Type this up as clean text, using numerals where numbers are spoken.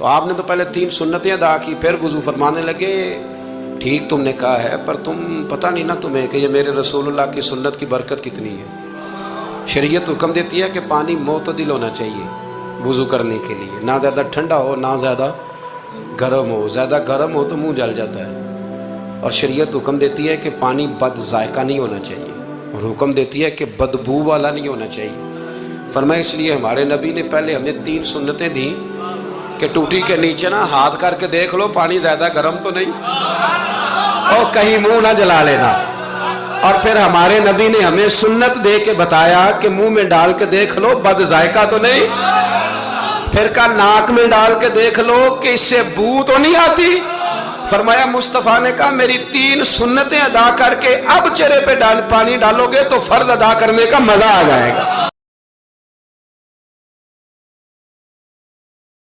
تو آپ نے تو پہلے 3 سنتیں ادا کی، پھر وضو فرمانے لگے ٹھیک تم نے کہا ہے، پر تم پتہ نہیں نا تمہیں کہ یہ میرے رسول اللہ کی سنت کی برکت کتنی ہے۔ شریعت حکم دیتی ہے کہ پانی معتدل ہونا چاہیے وضو کرنے کے لیے، نہ زیادہ ٹھنڈا ہو نہ زیادہ گرم ہو، زیادہ گرم ہو تو منہ جل جاتا ہے، اور شریعت حکم دیتی ہے کہ پانی بد ذائقہ نہیں ہونا چاہیے، اور حکم دیتی ہے کہ بدبو والا نہیں ہونا چاہیے۔ فرمایا اس لیے ہمارے نبی نے پہلے ہمیں 3 سنتیں دیں کہ ٹوٹی کے نیچے نا ہاتھ کر کے دیکھ لو پانی زیادہ گرم تو نہیں، اور کہیں منہ نہ جلا لینا، اور پھر ہمارے نبی نے ہمیں سنت دے کے بتایا کہ منہ میں ڈال کے دیکھ لو بد ذائقہ تو نہیں، پھر کہا ناک میں ڈال کے دیکھ لو کہ اس سے بو تو نہیں آتی۔ فرمایا مصطفیٰ نے کہا میری 3 سنتیں ادا کر کے اب چہرے پہ پانی ڈالو گے تو فرض ادا کرنے کا مزہ آ جائے گا۔